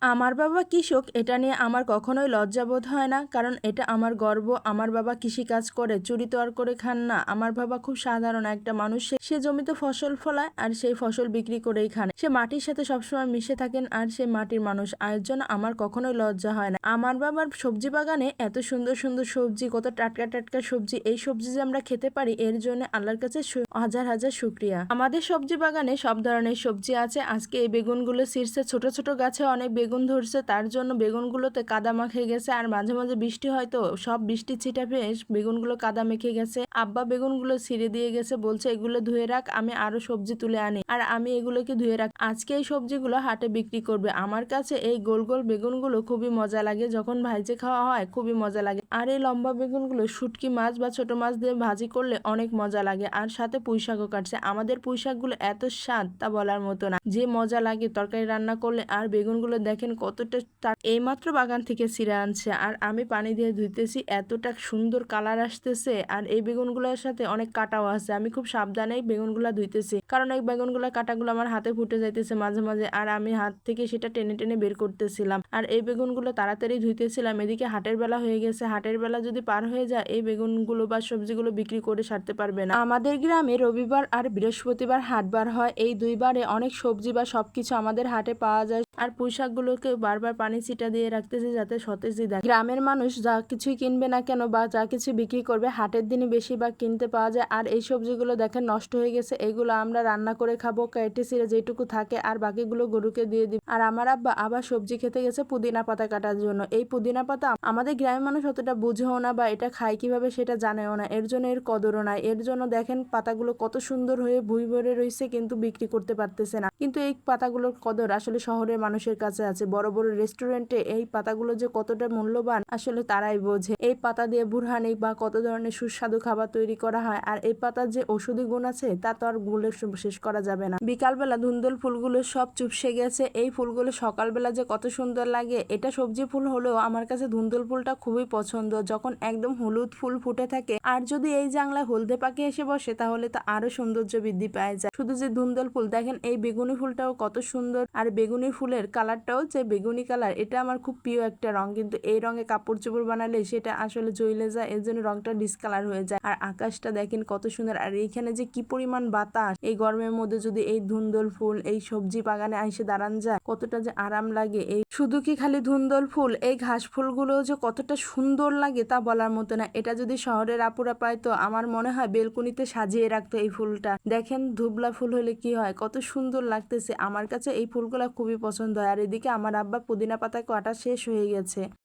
আমার বাবা কৃষক, এটা নিয়ে আমার কখনোই লজ্জাবোধ হয় না, কারণ এটা আমার গর্ব। আমার বাবা কৃষিকাজ করে, চুরি তো আর করে খান না। আমার বাবা খুব সাধারণ একটা মানুষ। সে জমিতে ফসল ফলায় আর সেই ফসল বিক্রি করেই খান। সে মাটির সাথে সবসময় মিশে থাকেন আর সে মাটির মানুষ। আর জন্য আমার কখনোই লজ্জা হয় না। আমার বাবার সবজি বাগানে এত সুন্দর সুন্দর সবজি, কত টাটকা টাটকা সবজি। এই সবজি যে আমরা খেতে পারি, এর জন্য আল্লাহর কাছে হাজার হাজার শুক্রিয়া। আমাদের সবজি বাগানে সব ধরনের সবজি আছে। আজকে এই বেগুনগুলো ছিঁড়ছে, ছোট ছোট গাছে অনেক বেগুন ধরছে, তার জন্য বেগুনগুলোতে কাদা মাখে গেছে। আর মাঝে মাঝে বৃষ্টি হয়, তো সব বৃষ্টি ছিটা পেয়ে বেগুনগুলো কাদা মেখে গেছে। আব্বা বেগুনগুলো ছিঁড়ে দিয়ে গেছে, বলছে এগুলো ধুয়ে রাখ, আমি আরো সবজি তুলে আনি। আর আমি এগুলোকে ধুয়ে রাখ। আজকে এই সবজিগুলো হাটে বিক্রি করবে। আমার কাছে এই গোল গোল বেগুনগুলো খুবই মজা লাগে, যখন ভাইজে খাওয়া হয় খুবই মজা লাগে। আর এই লম্বা বেগুনগুলো শুটকি মাছ বা ছোট মাছ দিয়ে ভাজি করলে অনেক মজা লাগে। আর সাথে পুঁই শাকও কাটছে। আমাদের পুঁই শাকগুলো এত স্বাদ তা বলার মতো না, যে মজা লাগে তরকারি রান্না করলে। আর বেগুনগুলো দেখেন কতটা এইমাত্র বাগান থেকে ছিঁড়ে আনছে, আর আমি পানি দিয়ে ধুইতেছি, এতটা সুন্দর কালার আসতেছে। আর এই বেগুনগুলোর সাথে অনেক কাটাও আছে। আমি খুব সাবধানেই বেগুনগুলা ধুইতেছি, কারণ এই বেগুনগুলা কাটাগুলো আমার হাতে ফুটে যাইতেছে মাঝে মাঝে, আর আমি হাত থেকে সেটা টেনে টেনে বের করতেছিলাম। আর এই বেগুনগুলো তাড়াতাড়ি ধুইতেছিলাম, এদিকে হাটের বেলা হয়ে গেছে। হাটের বেলা যদি পার হয়ে যায়, এই বেগুনগুলো বা সবজিগুলো বিক্রি করে সারতে পারবে না। আমাদের গ্রামে রবিবার আর বৃহস্পতিবার হাটবার হয়। এই দুইবারে অনেক সবজি বা সবকিছু আমাদের হাটে পাওয়া যায়। আর পুঁই শাকগুলোকে বারবার পানি ছিটা দিয়ে রাখতেছি, যাতে সতেজই থাকে। গ্রামের মানুষ যা কিছুই কিনবে না কেন বা যা কিছু বিক্রি করবে, হাটের দিনে বেশিরভাগ কিনতে পাওয়া যায়। আর এই সবজিগুলো দেখেন নষ্ট হয়ে গেছে, এগুলো আমরা রান্না করে খাবো, কেটে ছিঁড়ে যেটুকু থাকে, আর বাকিগুলো গরুকে দিয়ে দিব। আর আমার আব্বা আবার সবজি খেতে গেছে পুদিনা পাতা কাটার জন্য। এই পুদিনা পাতা আমাদের গ্রামের মানুষ অতটা বুঝেও না, বা এটা খায় কিভাবে সেটা জানেও না, এর জন্য এর কদরও নাই। এর জন্য দেখেন পাতাগুলো কত সুন্দর হয়ে ভুই ভরে রয়েছে, কিন্তু বিক্রি করতে পারতেছে না। কিন্তু এই পাতাগুলোর কদর আসলে শহরের মানুষের কাছে আছে। বড় বড় রেস্টুরেন্টে এই পাতাগুলো যে কতটা মূল্যবান আসলে তারাই বোঝে। এই পাতা দিয়ে বুরহানি বা কত ধরনের সুস্বাদু খাবার তৈরি করা হয়। আর এই পাতার যে ঔষধি গুণ আছে তা তো আর বলে শেষ করা যাবে না। বিকালবেলা ধুন্দুল ফুলগুলো সব চুপসে গেছে। এই ফুলগুলো সকালবেলা যে কত সুন্দর লাগে। এটা সবজি ফুল হলেও আমার কাছে ধুন্দুল ফুলটা খুবই পছন্দ, যখন একদম হলুদ ফুল ফুটে থাকে। আর যদি এই জাংলায় হলদে পাখি এসে বসে, তাহলে তো আরো সৌন্দর্য বৃদ্ধি পায় যায়। শুধু যে ধুন্দুল ফুল, দেখেন এই বেগুনি ফুলটাও কত সুন্দর। আর বেগুনি ফুলের কালারটাও যে বেগুনি কালার, এটা আমার খুব প্রিয় একটা রং। কিন্তু এই রঙে কাপড় চোপড় বানালে সেটা আসলে জ্বলে যায়, এর জন্য রংটা ডিসকালার হয়ে যায়। আর আকাশটা দেখেন কত সুন্দর। আর এইখানে যে কি পরিমাণ বাতাস, এই গরমের মধ্যে যদি এই ধুন্দুল ফুল এই সবজি বাগানে এসে দাঁড়ান যায়, কতটা যে আরাম লাগে। এই শুধু কি খালি ধুন্দুল ফুল, এই ঘাস ফুলগুলো যে কতটা সুন্দর লাগে তা বলার মতো না। এটা যদি শহরের আপুরা পায়, তো আমার মনে হয় বেলকুনিতে সাজিয়ে রাখতো এই ফুলটা। দেখেন ধুবলা ফুল হলে কি হয়, কত সুন্দর লাগতেছে। আমার কাছে এই ফুলগুলা খুবই পছন্দ হয়। আর এদিকে আমার আব্বা পুদিনা পাতা কাটা শেষ হয়ে গেছে।